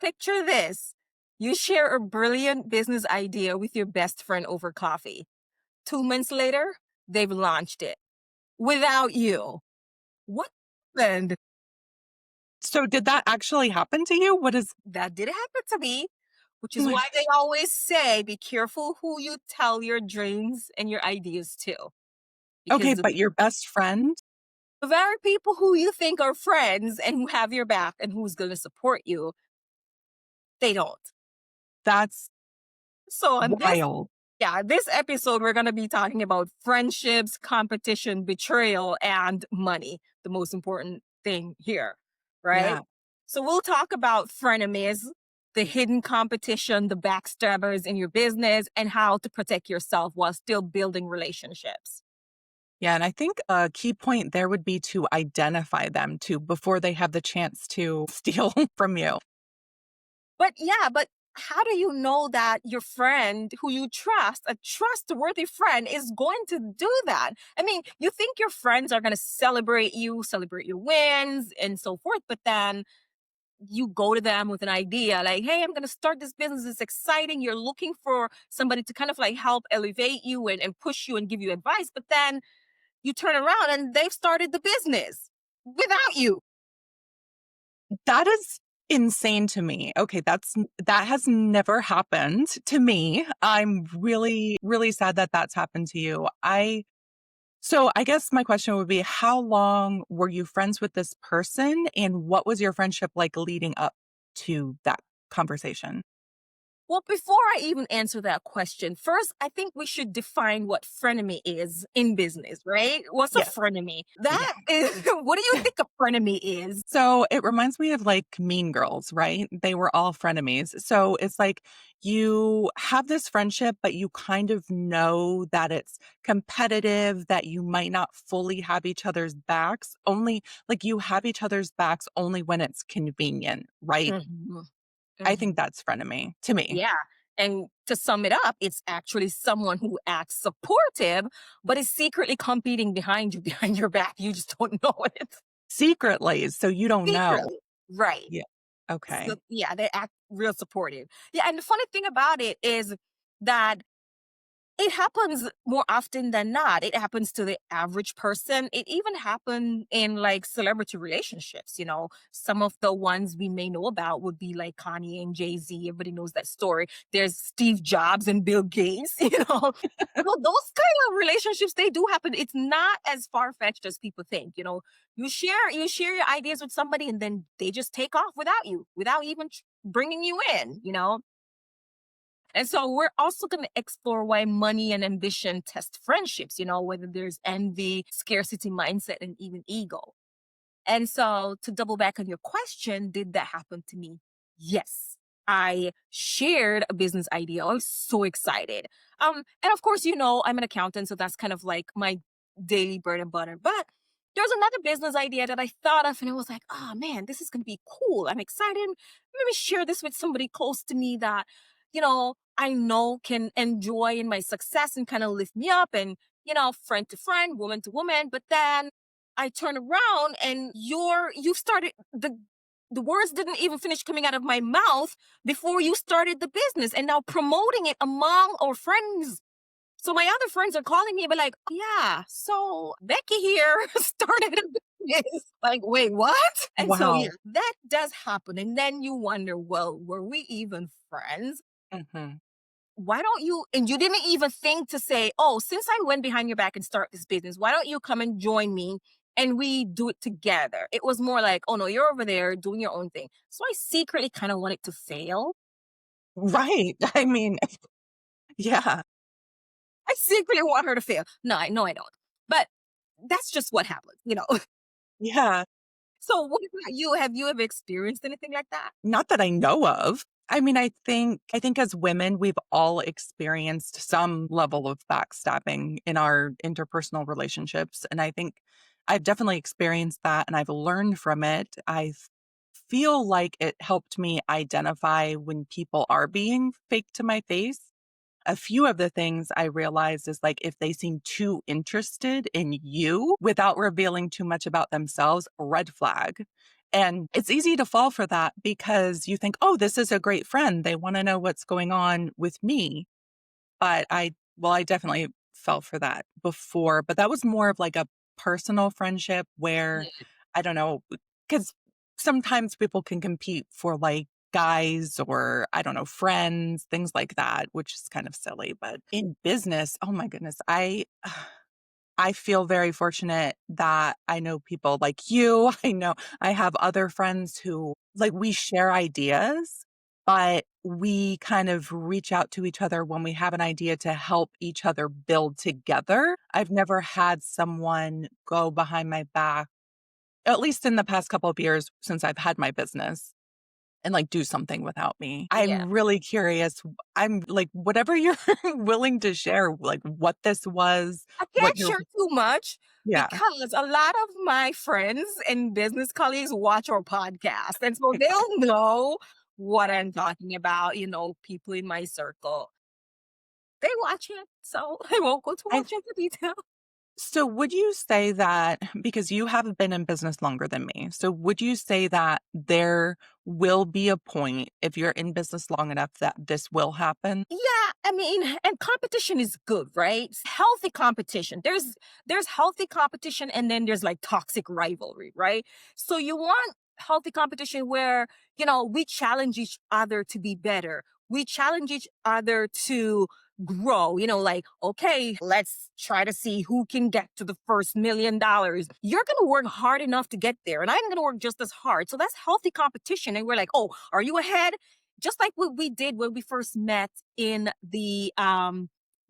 picture this. You share a brilliant business idea with your best friend over coffee. 2 months later, they've launched it without you. What happened? So did that actually happen to you? What is That did happen to me, which is why they always say be careful who you tell your dreams and your ideas to. Okay, Because but your best friend? the very people who you think are friends and who have your back and who's going to support you, they don't. That's So on this wild. Yeah, this episode, we're going to be talking about friendships, competition, betrayal, and money. The most important thing here, right? Yeah. So we'll talk about frenemies, the hidden competition, the backstabbers in your business, and how to protect yourself while still building relationships. Yeah, and I think a key point there would be to identify them too before they have the chance to steal from you. But how do you know that your friend who you trust, a trustworthy friend, is going to do that? I mean, you think your friends are going to celebrate you, celebrate your wins, and so forth, but then you go to them with an idea like, hey, I'm going to start this business. It's exciting. You're looking for somebody to kind of like help elevate you and push you and give you advice. But then you turn around and they've started the business without you. That is insane to me. Okay, that has never happened to me. I'm really, really sad that that's happened to you. I guess my question would be, how long were you friends with this person and what was your friendship like leading up to that conversation? Well, before I even answer that question, first, I think we should define what frenemy is in business, right? What's a Yeah. frenemy? Yeah. That is, what do you think a frenemy is? So it reminds me of like Mean Girls, right? They were all frenemies. So it's like you have this friendship, but you kind of know that it's competitive, that you might not fully have each other's backs, only like you have each other's backs only when it's convenient, right? Mhm, I think mhm. that's frenemy to me. Yeah. And to sum it up, it's actually someone who acts supportive, but is secretly competing behind you, behind your back. You just don't know it. Secretly, so you don't know. Secretly. Right. Yeah. So, Okay. yeah, they act real supportive. Yeah. And the funny thing about it is that it happens more often than not. It happens to the average person. It even happened in like celebrity relationships. Some of the ones we may know about would be like Kanye and Jay-Z. Everybody knows that story. There's Steve Jobs and Bill Gates, Well, those kind of relationships, they do happen. It's not as far-fetched as people think. You share your ideas with somebody and then they just take off without you, without even bringing you in. And so we're also going to explore why money and ambition test friendships, whether there's envy, scarcity mindset, and even ego. And so to double back on your question, did that happen to me? Yes. I shared a business idea. I was so excited. And of course, I'm an accountant, so that's kind of like my daily bread and butter. But there's another business idea that I thought of, and I was like, oh man, this is going to be cool. I'm excited. Let me share this with somebody close to me that, I know can enjoy in my success and kind of lift me up and, friend to friend, woman to woman. But then I turn around and you started the words didn't even finish coming out of my mouth before you started the business and now promoting it among our friends. So my other friends are calling me, but like, yeah, so Becky here started a business. Like, wait, what? And so yeah, Wow. that does happen. And then you wonder, well, were we even friends? Mhm. Why don't you, and you didn't even think to say, oh, since I went behind your back and start this business, why don't you come and join me and we do it together? It was more like, oh no, you're over there doing your own thing. So I secretly kind of wanted to fail. Right. I mean, yeah. I secretly want her to fail. No, I know I don't. But that's just what happens. Yeah. So what about you? Have you ever experienced anything like that? Not that I know of. I mean, I think as women, we've all experienced some level of backstabbing in our interpersonal relationships. And I think I've definitely experienced that and I've learned from it. Feel like it helped me identify when people are being fake to my face. A few of the things I realized is like if they seem too interested in you without revealing too much about themselves, red flag. And it's easy to fall for that because you think, oh, this is a great friend. They want to know what's going on with me. But I definitely fell for that before, but that was more of like a personal friendship where Yeah. I don't know, because sometimes people can compete for like guys or I don't know, friends, things like that, which is kind of silly. But in business, oh my goodness, I feel very fortunate that I know people like you. I know I have other friends who like we share ideas, but we kind of reach out to each other when we have an idea to help each other build together. I've never had someone go behind my back, at least in the past couple of years since I've had my business and like do something without me. Yeah. I'm really curious. I'm like, whatever you're willing to share, like what this was, I what can't your share too much yeah. because a lot of my friends and business colleagues watch our podcast. And so they'll know what I'm talking about, people in my circle. They watch it, so I won't go too I much into detail. so would you say that because you have been in business longer than me, so would you say that there will be a point if you're in business long enough that this will happen? Yeah, I mean, and competition is good, right? It's healthy competition. There's healthy competition and then there's like toxic rivalry, right? So you want healthy competition where, we challenge each other to be better. We challenge each other to grow, like, okay, let's try to see who can get to the first $1 million. You're going to work hard enough to get there and I'm going to work just as hard. So that's healthy competition. And we're like, oh, are you ahead? Just like what we did when we first met in the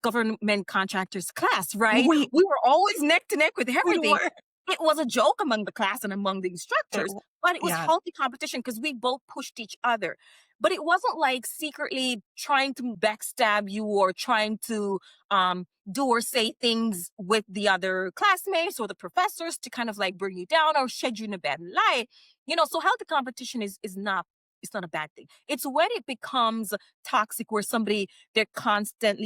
government contractors class, right? We We were always neck to neck with we everything. were. It was a joke among the class and among the It instructors, w but it was Yeah. healthy competition because we both pushed each other. But it wasn't like secretly trying to backstab you or trying to do or say things with the other classmates or the professors to kind of like bring you down or shed you in a bad light. So healthy competition is not, it's not a bad thing. It's when it becomes toxic where somebody, there's constant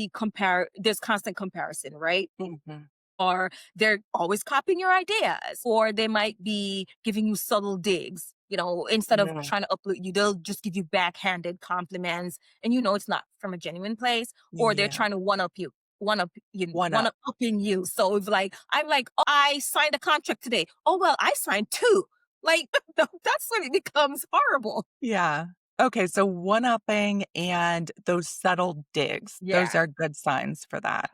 comparison, right? Mhm. Or they're always copying your ideas, or they might be giving you subtle digs. Instead of Yeah. trying to uplift you, they'll just give you backhanded compliments, and it's not from a genuine place. Or they're Yeah. trying to One one up. up upping you. So if like I'm like, oh, I signed a contract today. Oh well, I signed two. Like that's when it becomes horrible. Yeah. Okay, so one-upping and those subtle digs, those Yeah. are good signs for that.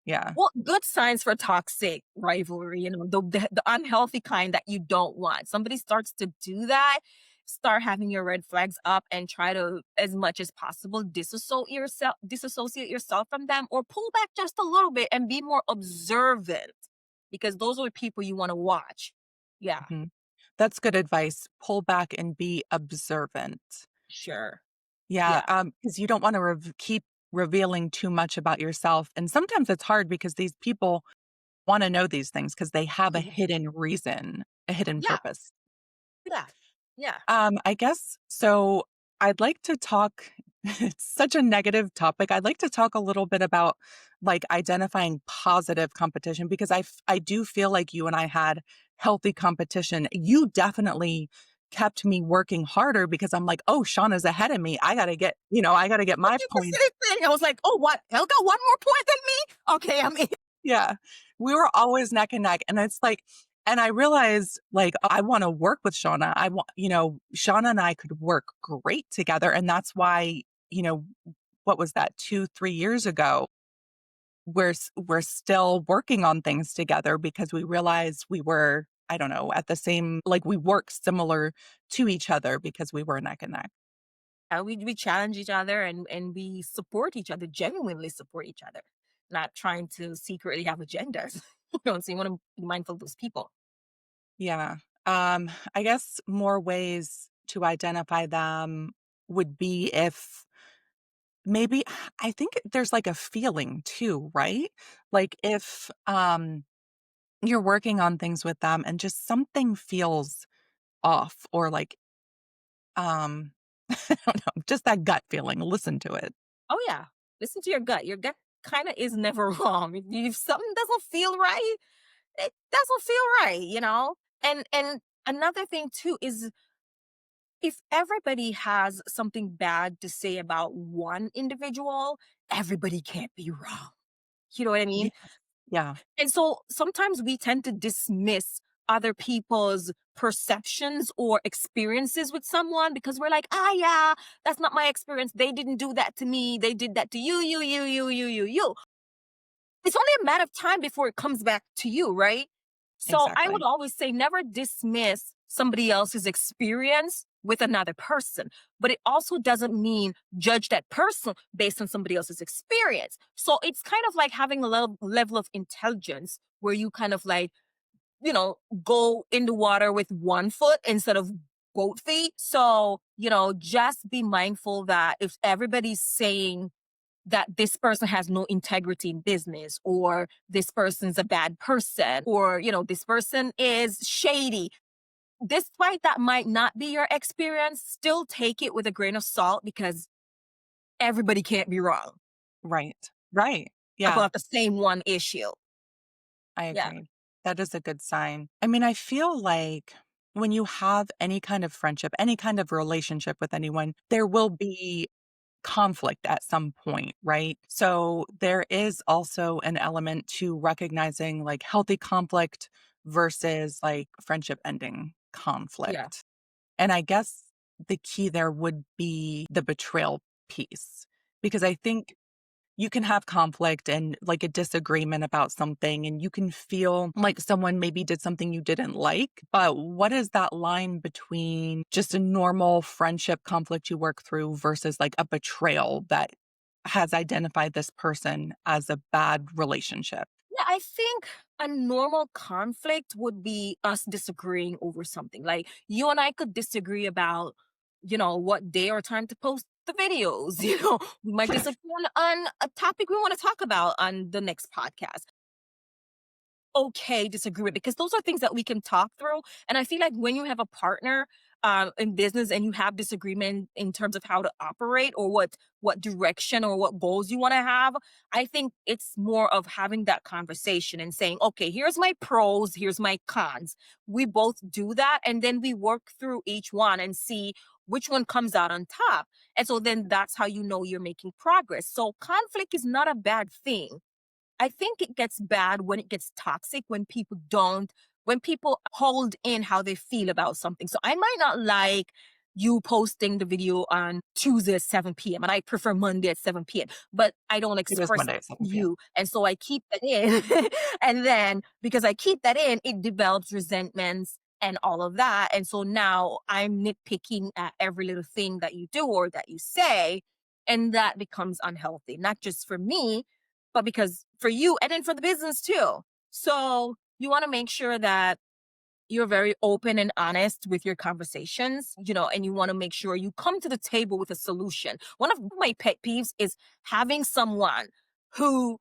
Yeah. Well, good signs for toxic rivalry, the unhealthy kind that you don't want. Somebody starts to do that, start having your red flags up and try to, as much as possible, disassociate yourself from them or pull back just a little bit and be more observant because those are the people you want to watch. Yeah, Mhm. That's good advice. Pull back and be observant. sure. Yeah, Yeah. because you don't wanna keep revealing too much about yourself, and sometimes it's hard because these people wanna know these things because they have a Mhm. hidden reason, a hidden Yeah. purpose. Yeah. Yeah. I guess so I'd like to talk it's such a negative topic. I'd like to talk a little bit about, like, identifying positive competition because I do feel like you and I had healthy competition. You definitely kept me working harder because I'm like, "Oh, Shauna's ahead of me. I gotta get I my did the points." same thing. I was like, oh, what? Elle got one more point than me? Okay, I'm in. Yeah. We were always neck and neck, and it's like and I realized, like, I wanna work with Shauna. Shauna and I could work great together, and that's why, what was that, 2, 3 years ago, we're still working on things together because we realized we were, I don't know, at the same like, we work similar to each other because we were neck and neck. We challenge each other and we support each other, genuinely support each other, not trying to secretly have agendas. So you want to be mindful of those people. Yeah. I guess more ways to identify them would be if maybe I think there's like a feeling too, right? Like if you're working on things with them and just something feels off or like I don't know, just that gut feeling, listen to it. Oh yeah, listen to your gut. Your gut kind of is never wrong. If something doesn't feel right, it doesn't feel right. And another thing too is if everybody has something bad to say about one individual, everybody can't be wrong. You know what I Yeah. mean? Yeah. And so sometimes we tend to dismiss other people's perceptions or experiences with someone because we're like, ah, yeah, that's not my experience. They didn't do that to me. They did that to you, you. It's only a matter of time before it comes back to you, right? So I would Exactly. always say never dismiss somebody else's experience with another person, but it also doesn't mean judge that person based on somebody else's experience. So it's kind of like having a level of intelligence where you kind of like, go in the water with one foot instead of both feet. So, just be mindful that if everybody's saying that this person has no integrity in business, or this person's a bad person, or this person is shady, despite that might not be your experience, still take it with a grain of salt because everybody can't be wrong Right. Right. Yeah, about the same one issue. I Yeah. agree. That is a good sign. I mean, I feel like when you have any kind of friendship, any kind of relationship with anyone, there will be conflict at some point, right? So there is also an element to recognizing like healthy conflict versus like friendship ending Yeah. conflict. And I guess the key there would be the betrayal piece, because I think you can have conflict and like a disagreement about something, and you can feel like someone maybe did something you didn't like. But what is that line between just a normal friendship conflict you work through versus like a betrayal that has identified this person as a bad relationship? Yeah, I think a normal conflict would be us disagreeing over something. Like you and I could disagree about, what day or time to post the videos. We might disagree on a topic we want to talk about on the next podcast. Okay, disagree with, because those are things that we can talk through. And I feel like when you have a partner in business and you have disagreement in terms of how to operate, or what direction or what goals you want to have, I think it's more of having that conversation and saying, okay, here's my pros, here's my cons. We both do that, and then we work through each one and see which one comes out on top. And so then that's how you know you're making progress. So conflict is not a bad thing. I think it gets bad when it gets toxic, when people hold in how they feel about something. So I might not like you posting the video on Tuesday at 7 p.m. and I prefer Monday at 7 p.m., but I don't It is express Monday that at 7 to p.m. you. And so I keep that in. And then because I keep that in, it develops resentments and all of that. And so now I'm nitpicking at every little thing that you do or that you say. And that becomes unhealthy, not just for me, but because for you and then for the business too. So you want to make sure that you're very open and honest with your conversations, and you want to make sure you come to the table with a solution. One of my pet peeves is having someone who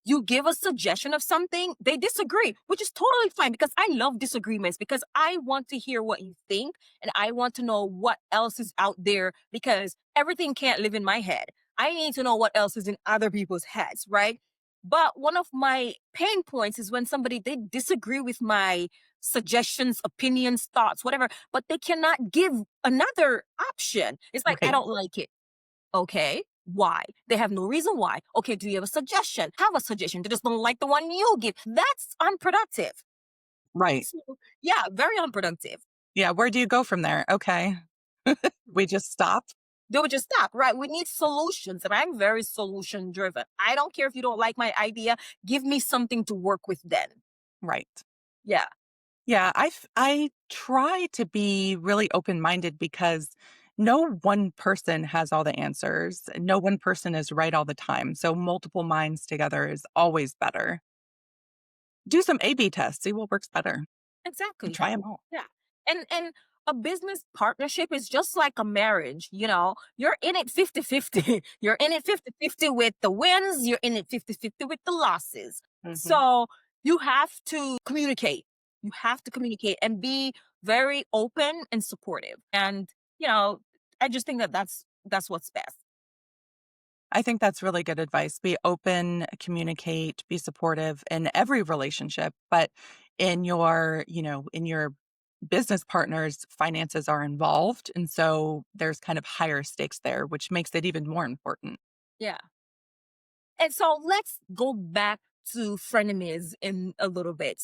you give a suggestion of something, they disagree, which is totally fine because I love disagreements because I want to hear what you think and I want to know what else is out there because everything can't live in my head. I need to know what else is in other people's heads, right? But one of my pain points is when somebody they disagree with my suggestions, opinions, thoughts, whatever, but they cannot give another option. It's like I Right. don't like it. Okay. Why? They have no reason why. Okay, do you have a suggestion? Have a suggestion. They just don't like the one you give. That's unproductive. Right. So, yeah, very unproductive. Yeah. Where do you go from there? Okay. We just stop. They would just stop, right? We need solutions. And I'm very solution driven. I don't care if you don't like my idea. Give me something to work with then. Right. Yeah, Yeah, I try to be really open-minded because no one person has all the answers. No one person is right all the time. So multiple minds together is always better. Do some A/B tests, see what works better, and exactly. try them all. Yeah. And a business partnership is just like a marriage, You're in it 50-50. You're in it 50-50 with the wins, you're in it 50-50 with the losses. Mhm. So, you have to communicate. You have to communicate and be very open and supportive. And, you know, I just think that that's what's best. I think that's really good advice. Be open, communicate, be supportive in every relationship, but in your business partners' finances are involved. And so there's kind of higher stakes there, which makes it even more important. Yeah. And so let's go back to frenemies in a little bit.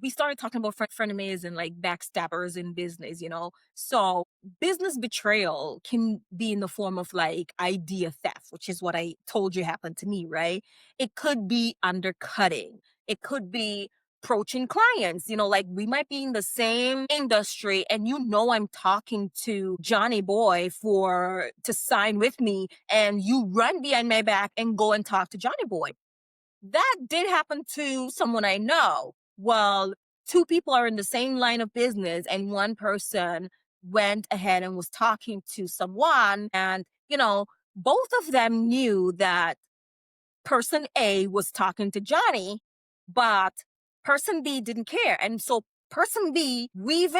We started talking about frenemies and like backstabbers in business, So business betrayal can be in the form of like idea theft, which is what I told you happened to me, right? It could be undercutting. It could be approaching clients, like we might be in the same industry and I'm talking to Johnny Boy for to sign with me and you run behind my back and go and talk to Johnny Boy. That did happen to someone I know. Well, two people are in the same line of business, and one person went ahead and was talking to someone, and both of them knew that person A was talking to Johnny, but person B didn't care. And so person B weaved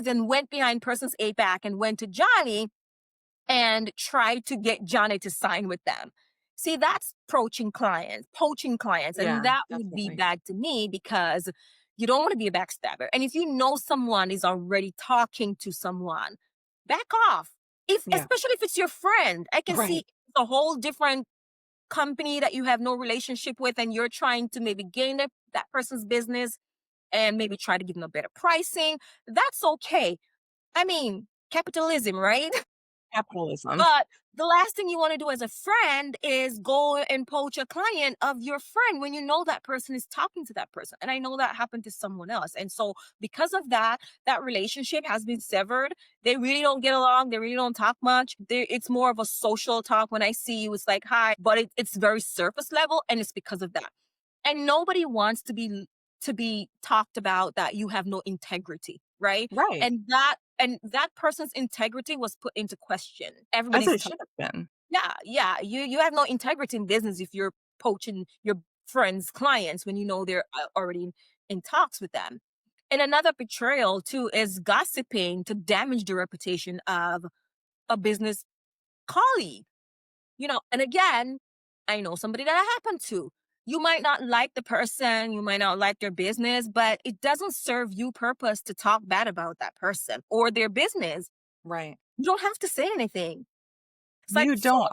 and went behind person's A back and went to Johnny and tried to get Johnny to sign with them. See, that's poaching clients. And Yeah, that would be definitely. bad to me because you don't want to be a backstabber. And if you know someone is already talking to someone, back off. Yeah. Especially if it's your friend. I can see Right. a whole different company that you have no relationship with and you're trying to maybe gain that person's business and maybe try to give them a better pricing. That's okay. I mean, capitalism, right? Capitalism. But the last thing you want to do as a friend is go and poach a client of your friend when you know that person is talking to that person. And I know that happened to someone else. And so because of that, that relationship has been severed. They really don't get along. They really don't talk much. It's more of a social talk. When I see you, it's like, hi, but it's very surface level. And it's because of that. And nobody wants to be talked about that you have no integrity, right? Right. And that person's integrity was put into question. As Everybody's it talking. should have been. Yeah. You have no integrity in business if you're poaching your friends' clients when you know they're already in talks with them. And another betrayal too is gossiping to damage the reputation of a business colleague. And again, I know somebody that happened to. You might not like the person, you might not like their business, but it doesn't serve you purpose to talk bad about that person or their business. Right. You don't have to say anything. It's like You don't.